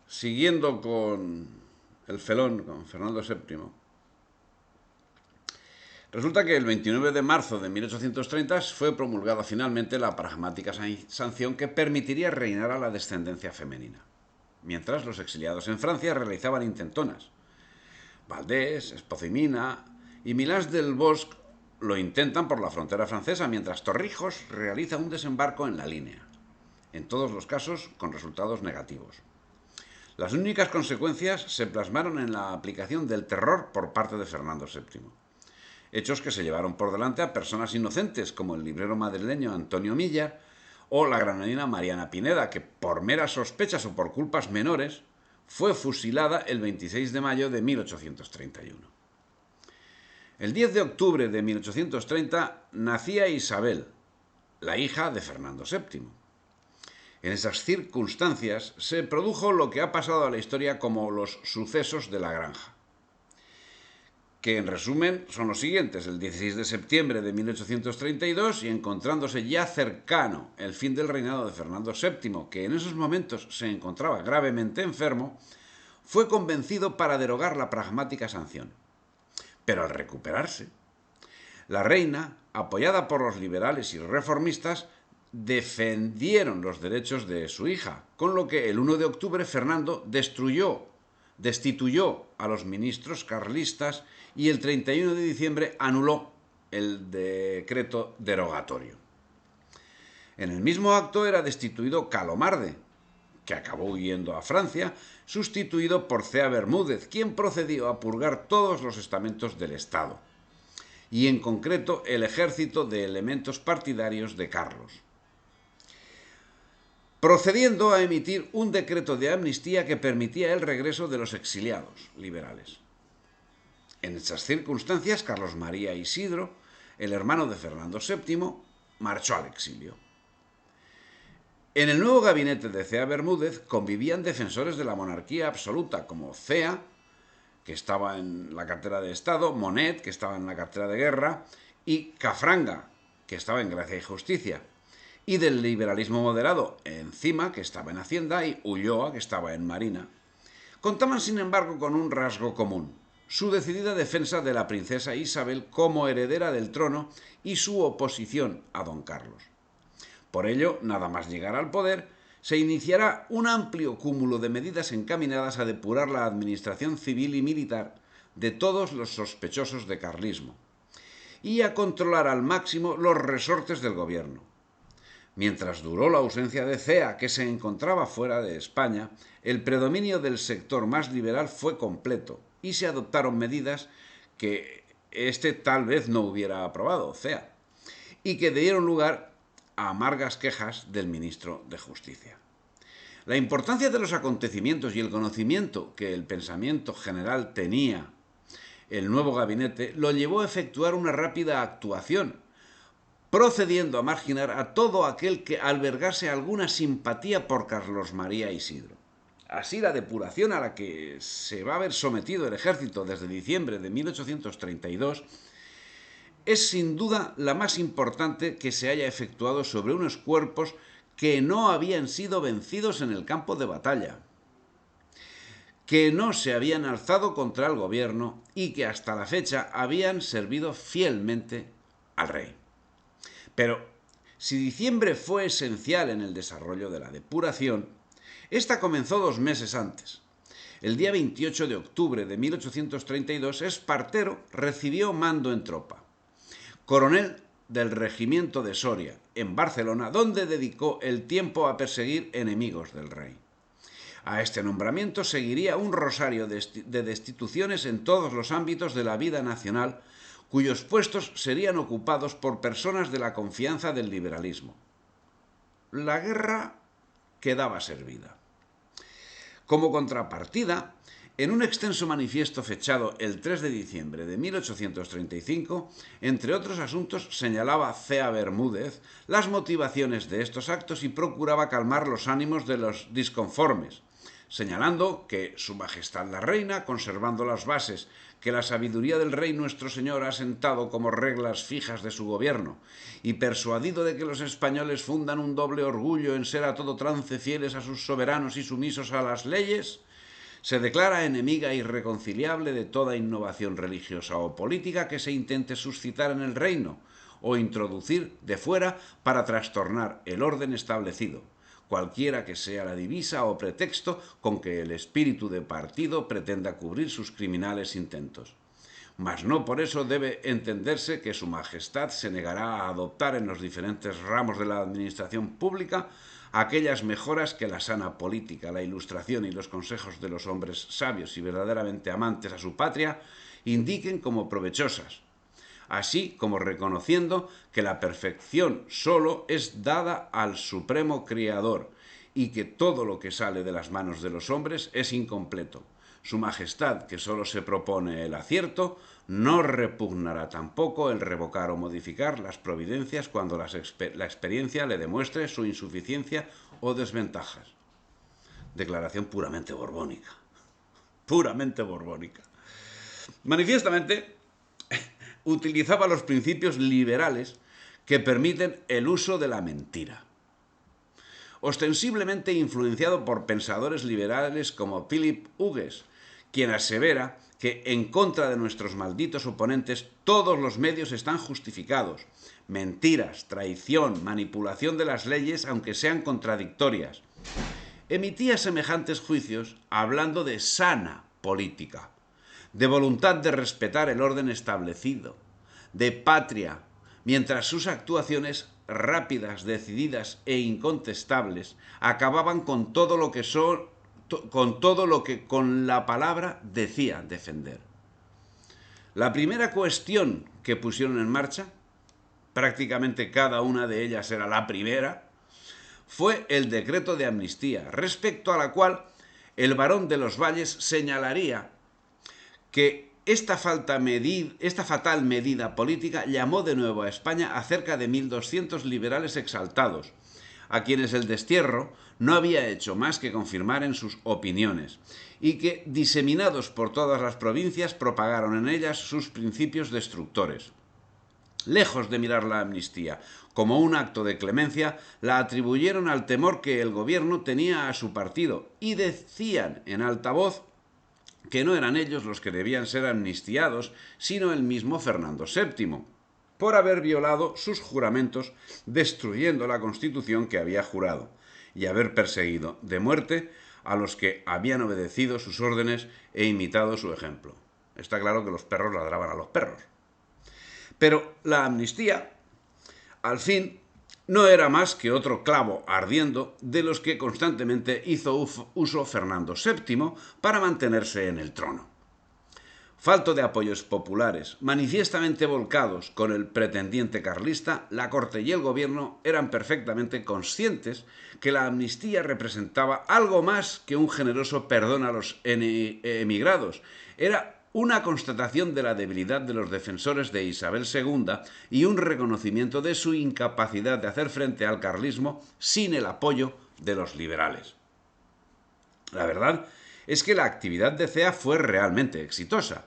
siguiendo con el felón, con Fernando VII, resulta que el 29 de marzo de 1830 fue promulgada finalmente la pragmática sanción que permitiría reinar a la descendencia femenina, mientras los exiliados en Francia realizaban intentonas. Valdés, Espoz-y-Mina y Milás del Bosc lo intentan por la frontera francesa, mientras Torrijos realiza un desembarco en la línea, en todos los casos con resultados negativos. Las únicas consecuencias se plasmaron en la aplicación del terror por parte de Fernando VII. Hechos que se llevaron por delante a personas inocentes como el librero madrileño Antonio Milla o la granadina Mariana Pineda, que por meras sospechas o por culpas menores fue fusilada el 26 de mayo de 1831. El 10 de octubre de 1830 nacía Isabel, la hija de Fernando VII. En esas circunstancias se produjo lo que ha pasado a la historia como los sucesos de la granja, que en resumen son los siguientes. El 16 de septiembre de 1832, y encontrándose ya cercano el fin del reinado de Fernando VII, que en esos momentos se encontraba gravemente enfermo, fue convencido para derogar la pragmática sanción. Pero al recuperarse, la reina, apoyada por los liberales y reformistas, defendieron los derechos de su hija, con lo que el 1 de octubre Fernando destituyó a los ministros carlistas y el 31 de diciembre anuló el decreto derogatorio. En el mismo acto era destituido Calomarde, que acabó huyendo a Francia, sustituido por Cea Bermúdez, quien procedió a purgar todos los estamentos del Estado, y en concreto el ejército de elementos partidarios de Carlos, procediendo a emitir un decreto de amnistía que permitía el regreso de los exiliados liberales. En estas circunstancias, Carlos María Isidro, el hermano de Fernando VII, marchó al exilio. En el nuevo gabinete de Cea Bermúdez convivían defensores de la monarquía absoluta como Cea, que estaba en la cartera de Estado, Monet, que estaba en la cartera de Guerra, y Cafranga, que estaba en Gracia y Justicia, y del liberalismo moderado, Encima, que estaba en Hacienda, y Ulloa, que estaba en Marina. Contaban, sin embargo, con un rasgo común: su decidida defensa de la princesa Isabel como heredera del trono y su oposición a don Carlos. Por ello, nada más llegar al poder, se iniciará un amplio cúmulo de medidas encaminadas a depurar la administración civil y militar de todos los sospechosos de carlismo y a controlar al máximo los resortes del gobierno. Mientras duró la ausencia de Cea, que se encontraba fuera de España, el predominio del sector más liberal fue completo y se adoptaron medidas que tal vez no hubiera aprobado, Cea, y que dieron lugar a amargas quejas del ministro de Justicia. La importancia de los acontecimientos y el conocimiento que el pensamiento general tenía el nuevo gabinete lo llevó a efectuar una rápida actuación, procediendo a marginar a todo aquel que albergase alguna simpatía por Carlos María Isidro. Así, la depuración a la que se va a ver sometido el ejército desde diciembre de 1832 es sin duda la más importante que se haya efectuado sobre unos cuerpos que no habían sido vencidos en el campo de batalla, que no se habían alzado contra el gobierno y que hasta la fecha habían servido fielmente al rey. Pero si diciembre fue esencial en el desarrollo de la depuración, esta comenzó 2 meses antes. El día 28 de octubre de 1832, Espartero recibió mando en tropa, coronel del regimiento de Soria, en Barcelona, donde dedicó el tiempo a perseguir enemigos del rey. A este nombramiento seguiría un rosario de destituciones en todos los ámbitos de la vida nacional, cuyos puestos serían ocupados por personas de la confianza del liberalismo. La guerra quedaba servida. Como contrapartida, en un extenso manifiesto fechado el 3 de diciembre de 1835, entre otros asuntos, señalaba Cea Bermúdez las motivaciones de estos actos y procuraba calmar los ánimos de los disconformes, señalando que Su Majestad la Reina, conservando las bases que la sabiduría del Rey nuestro Señor ha sentado como reglas fijas de su gobierno, y persuadido de que los españoles fundan un doble orgullo en ser a todo trance fieles a sus soberanos y sumisos a las leyes, se declara enemiga irreconciliable de toda innovación religiosa o política que se intente suscitar en el reino o introducir de fuera para trastornar el orden establecido, cualquiera que sea la divisa o pretexto con que el espíritu de partido pretenda cubrir sus criminales intentos. Mas no por eso debe entenderse que Su Majestad se negará a adoptar en los diferentes ramos de la administración pública aquellas mejoras que la sana política, la ilustración y los consejos de los hombres sabios y verdaderamente amantes a su patria indiquen como provechosas, así como reconociendo que la perfección solo es dada al Supremo Criador y que todo lo que sale de las manos de los hombres es incompleto. Su Majestad, que solo se propone el acierto, no repugnará tampoco el revocar o modificar las providencias cuando la experiencia le demuestre su insuficiencia o desventajas. Declaración puramente borbónica. Puramente borbónica. Manifiestamente, utilizaba los principios liberales que permiten el uso de la mentira. Ostensiblemente influenciado por pensadores liberales como Philip Hughes, quien asevera que en contra de nuestros malditos oponentes todos los medios están justificados. Mentiras, traición, manipulación de las leyes, aunque sean contradictorias. Emitía semejantes juicios hablando de sana política, de voluntad de respetar el orden establecido, de patria, mientras sus actuaciones rápidas, decididas e incontestables acababan con todo lo que con la palabra decía defender. La primera cuestión que pusieron en marcha, prácticamente cada una de ellas era la primera, fue el decreto de amnistía, respecto a la cual el barón de los Valles señalaría que esta fatal medida política llamó de nuevo a España a cerca de 1.200 liberales exaltados, a quienes el destierro no había hecho más que confirmar en sus opiniones, y que, diseminados por todas las provincias, propagaron en ellas sus principios destructores. Lejos de mirar la amnistía como un acto de clemencia, la atribuyeron al temor que el gobierno tenía a su partido y decían en alta voz que no eran ellos los que debían ser amnistiados, sino el mismo Fernando VII, por haber violado sus juramentos destruyendo la Constitución que había jurado y haber perseguido de muerte a los que habían obedecido sus órdenes e imitado su ejemplo. Está claro que los perros ladraban a los perros. Pero la amnistía, al fin, no era más que otro clavo ardiendo de los que constantemente hizo uso Fernando VII para mantenerse en el trono. Falto de apoyos populares, manifiestamente volcados con el pretendiente carlista, la corte y el gobierno eran perfectamente conscientes que la amnistía representaba algo más que un generoso perdón a los emigrados. Era una constatación de la debilidad de los defensores de Isabel II y un reconocimiento de su incapacidad de hacer frente al carlismo sin el apoyo de los liberales. La verdad es que la actividad de Cea fue realmente exitosa.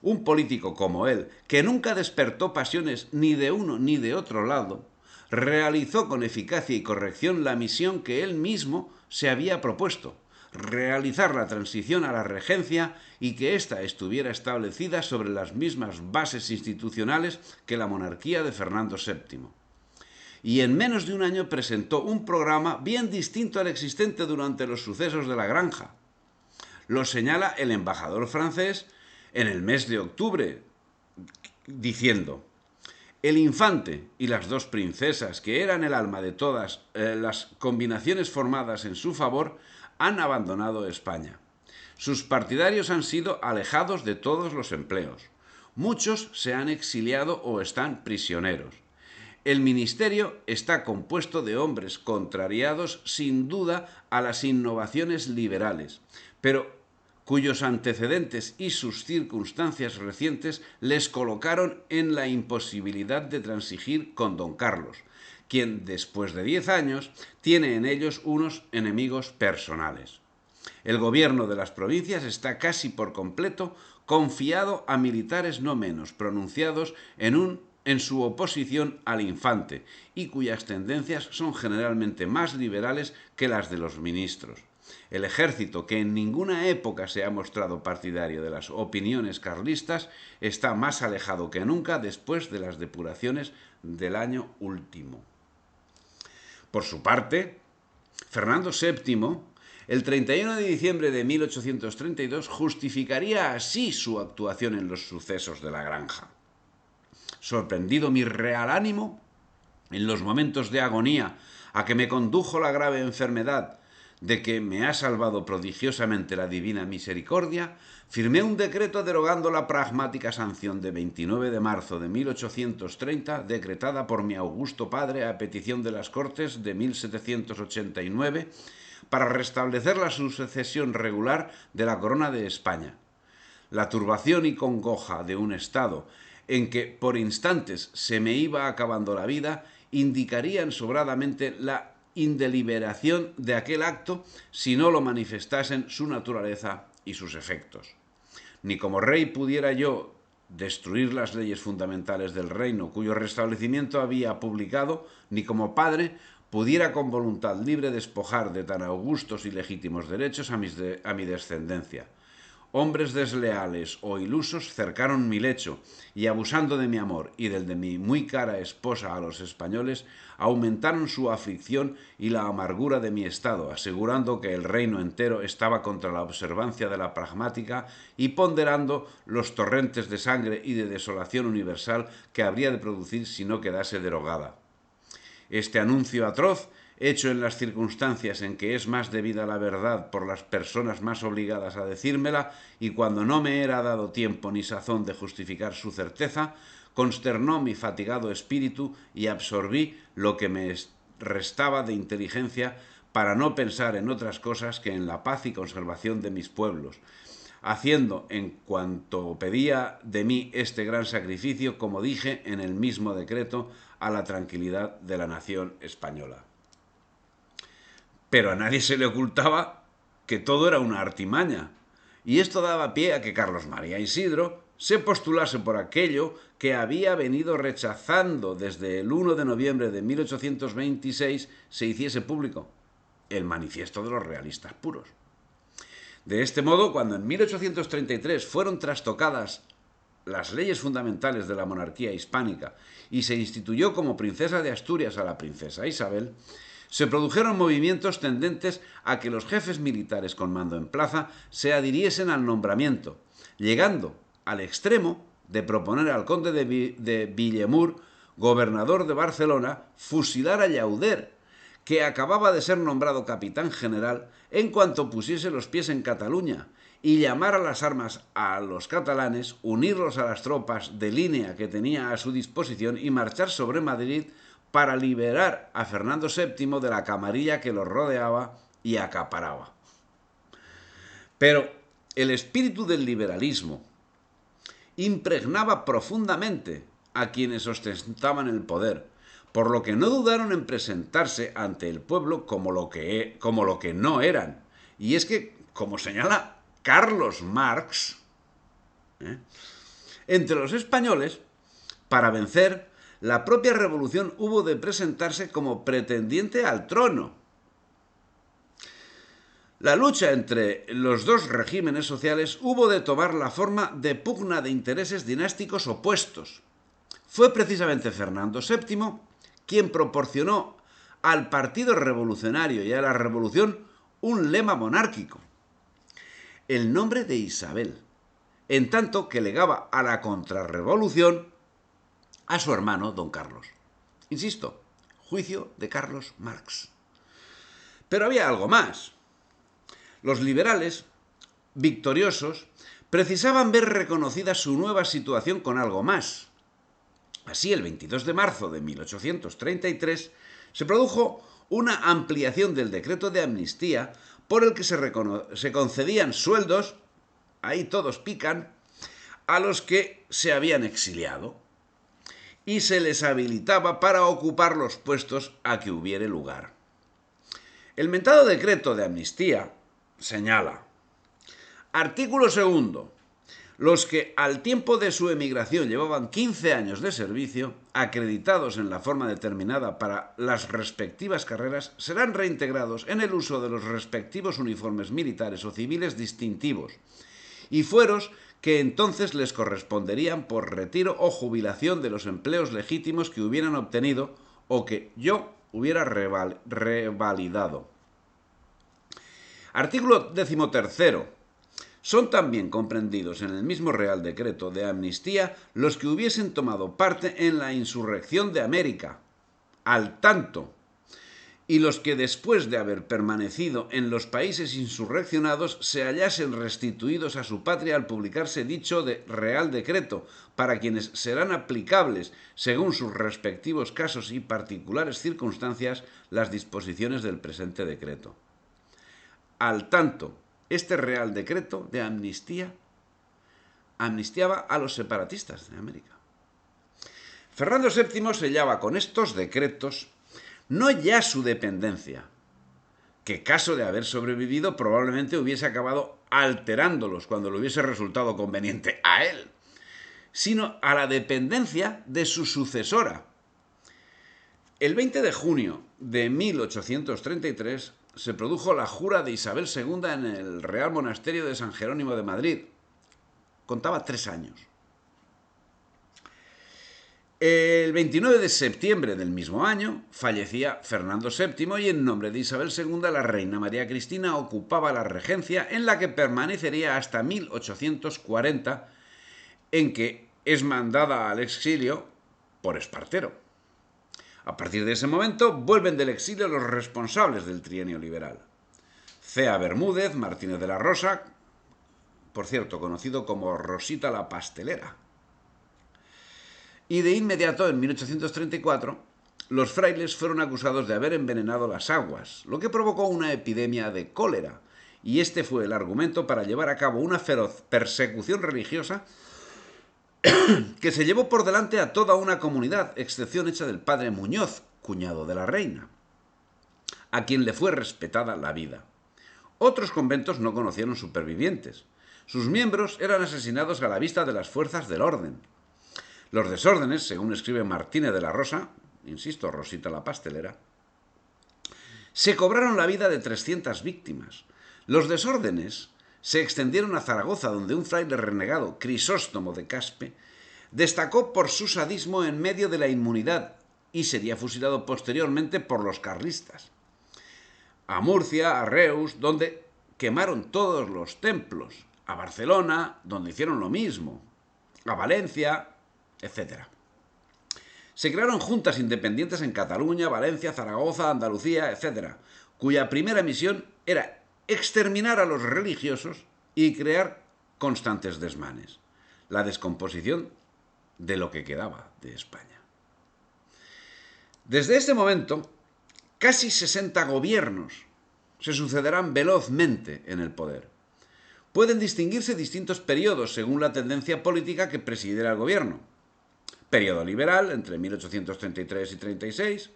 Un político como él, que nunca despertó pasiones ni de uno ni de otro lado, realizó con eficacia y corrección la misión que él mismo se había propuesto: realizar la transición a la regencia y que ésta estuviera establecida sobre las mismas bases institucionales que la monarquía de Fernando VII. Y en menos de un año presentó un programa bien distinto al existente durante los sucesos de la Granja. Lo señala el embajador francés en el mes de octubre, diciendo: el infante y las dos princesas, que eran el alma de todas las combinaciones formadas en su favor, han abandonado España. Sus partidarios han sido alejados de todos los empleos. Muchos se han exiliado o están prisioneros. El ministerio está compuesto de hombres contrariados sin duda a las innovaciones liberales, pero cuyos antecedentes y sus circunstancias recientes les colocaron en la imposibilidad de transigir con don Carlos, quien después de 10 años tiene en ellos unos enemigos personales. El gobierno de las provincias está casi por completo confiado a militares no menos pronunciados en su oposición al infante y cuyas tendencias son generalmente más liberales que las de los ministros. El ejército, que en ninguna época se ha mostrado partidario de las opiniones carlistas, está más alejado que nunca después de las depuraciones del año último. Por su parte, Fernando VII, el 31 de diciembre de 1832, justificaría así su actuación en los sucesos de la Granja. Sorprendido mi real ánimo, en los momentos de agonía a que me condujo la grave enfermedad de que me ha salvado prodigiosamente la divina misericordia, firmé un decreto derogando la pragmática sanción de 29 de marzo de 1830, decretada por mi augusto padre a petición de las Cortes de 1789, para restablecer la sucesión regular de la corona de España. La turbación y congoja de un estado en que por instantes se me iba acabando la vida indicarían sobradamente la indeliberación de aquel acto si no lo manifestasen su naturaleza y sus efectos. Ni como rey pudiera yo destruir las leyes fundamentales del reino cuyo restablecimiento había publicado, ni como padre pudiera con voluntad libre despojar de tan augustos y legítimos derechos a mi descendencia. Hombres desleales o ilusos cercaron mi lecho y, abusando de mi amor y del de mi muy cara esposa a los españoles, aumentaron su aflicción y la amargura de mi estado, asegurando que el reino entero estaba contra la observancia de la pragmática y ponderando los torrentes de sangre y de desolación universal que habría de producir si no quedase derogada. Este anuncio atroz, hecho en las circunstancias en que es más debida la verdad por las personas más obligadas a decírmela, y cuando no me era dado tiempo ni sazón de justificar su certeza, consternó mi fatigado espíritu y absorbí lo que me restaba de inteligencia para no pensar en otras cosas que en la paz y conservación de mis pueblos, haciendo en cuanto pedía de mí este gran sacrificio, como dije en el mismo decreto, a la tranquilidad de la nación española. Pero a nadie se le ocultaba que todo era una artimaña, y esto daba pie a que Carlos María Isidro se postulase por aquello que había venido rechazando desde el 1 de noviembre de 1826 se hiciese público, el manifiesto de los realistas puros. De este modo, cuando en 1833 fueron trastocadas las leyes fundamentales de la monarquía hispánica y se instituyó como princesa de Asturias a la princesa Isabel, se produjeron movimientos tendentes a que los jefes militares con mando en plaza se adhiriesen al nombramiento, llegando al extremo de proponer al conde de Villemur, gobernador de Barcelona, fusilar a Llauder, que acababa de ser nombrado capitán general en cuanto pusiese los pies en Cataluña, y llamar a las armas a los catalanes, unirlos a las tropas de línea que tenía a su disposición y marchar sobre Madrid para liberar a Fernando VII de la camarilla que lo rodeaba y acaparaba. Pero el espíritu del liberalismo impregnaba profundamente a quienes ostentaban el poder, por lo que no dudaron en presentarse ante el pueblo como lo que no eran. Y es que, como señala Carlos Marx, entre los españoles, para vencer, la propia revolución hubo de presentarse como pretendiente al trono. La lucha entre los dos regímenes sociales hubo de tomar la forma de pugna de intereses dinásticos opuestos. Fue precisamente Fernando VII quien proporcionó al Partido Revolucionario y a la Revolución un lema monárquico, el nombre de Isabel, en tanto que legaba a la contrarrevolución a su hermano don Carlos. Insisto, juicio de Carlos Marx. Pero había algo más. Los liberales, victoriosos, precisaban ver reconocida su nueva situación con algo más. Así, el 22 de marzo de 1833 se produjo una ampliación del decreto de amnistía por el que se concedían sueldos, ahí todos pican, a los que se habían exiliado y se les habilitaba para ocupar los puestos a que hubiere lugar. El mentado decreto de amnistía señala: artículo segundo. Los que al tiempo de su emigración llevaban 15 años de servicio, acreditados en la forma determinada para las respectivas carreras, serán reintegrados en el uso de los respectivos uniformes militares o civiles distintivos y fueros que entonces les corresponderían por retiro o jubilación de los empleos legítimos que hubieran obtenido o que yo hubiera revalidado. Artículo 13. Son también comprendidos en el mismo Real Decreto de Amnistía los que hubiesen tomado parte en la insurrección de América, al tanto, y los que después de haber permanecido en los países insurreccionados se hallasen restituidos a su patria al publicarse dicho Real Decreto, para quienes serán aplicables, según sus respectivos casos y particulares circunstancias, las disposiciones del presente decreto. Al tanto, este Real Decreto de Amnistía amnistiaba a los separatistas de América. Fernando VII sellaba con estos decretos no ya su dependencia, que caso de haber sobrevivido probablemente hubiese acabado alterándolos cuando le hubiese resultado conveniente a él, sino a la dependencia de su sucesora. El 20 de junio de 1833 se produjo la jura de Isabel II en el Real Monasterio de San Jerónimo de Madrid. Contaba 3 años. El 29 de septiembre del mismo año fallecía Fernando VII y en nombre de Isabel II la reina María Cristina ocupaba la regencia, en la que permanecería hasta 1840, en que es mandada al exilio por Espartero. A partir de ese momento vuelven del exilio los responsables del trienio liberal: Cea Bermúdez, Martínez de la Rosa, por cierto, conocido como Rosita la Pastelera. Y de inmediato, en 1834, los frailes fueron acusados de haber envenenado las aguas, lo que provocó una epidemia de cólera, y este fue el argumento para llevar a cabo una feroz persecución religiosa que se llevó por delante a toda una comunidad, excepción hecha del padre Muñoz, cuñado de la reina, a quien le fue respetada la vida. Otros conventos no conocieron supervivientes. Sus miembros eran asesinados a la vista de las fuerzas del orden. Los desórdenes, según escribe Martínez de la Rosa, insisto, Rosita la Pastelera, se cobraron la vida de 300 víctimas. Los desórdenes se extendieron a Zaragoza, donde un fraile renegado, Crisóstomo de Caspe, destacó por su sadismo en medio de la inmunidad y sería fusilado posteriormente por los carlistas. A Murcia, a Reus, donde quemaron todos los templos; a Barcelona, donde hicieron lo mismo; a Valencia, etc. Se crearon juntas independientes en Cataluña, Valencia, Zaragoza, Andalucía, etc., cuya primera misión era exterminar a los religiosos y crear constantes desmanes, la descomposición de lo que quedaba de España. Desde este momento, casi 60 gobiernos se sucederán velozmente en el poder. Pueden distinguirse distintos periodos según la tendencia política que presidiera el gobierno. Periodo liberal, entre 1833 y 36,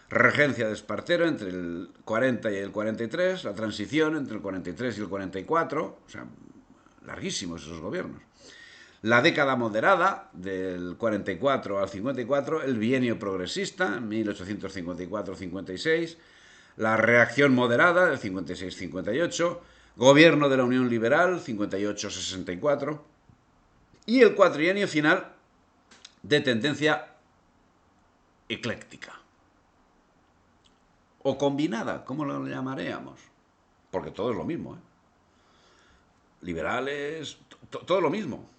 regencia de Espartero entre el 40 y el 43, la transición entre el 43 y el 44, o sea, larguísimos esos gobiernos. La década moderada, del 44 al 54, el bienio progresista, 1854-56, la reacción moderada, del 56-58, gobierno de la Unión Liberal, 58-64, y el cuatrienio final, de tendencia ecléctica. O combinada, ¿cómo lo llamaríamos? Porque todo es lo mismo, ¿eh? Liberales, todo lo mismo.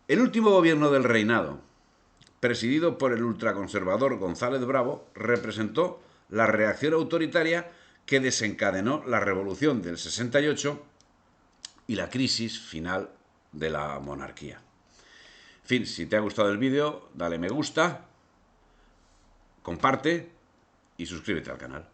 El último gobierno del reinado, presidido por el ultraconservador González Bravo, representó la reacción autoritaria que desencadenó la revolución del 68 y la crisis final de la monarquía. En fin, si te ha gustado el vídeo, dale me gusta, comparte y suscríbete al canal.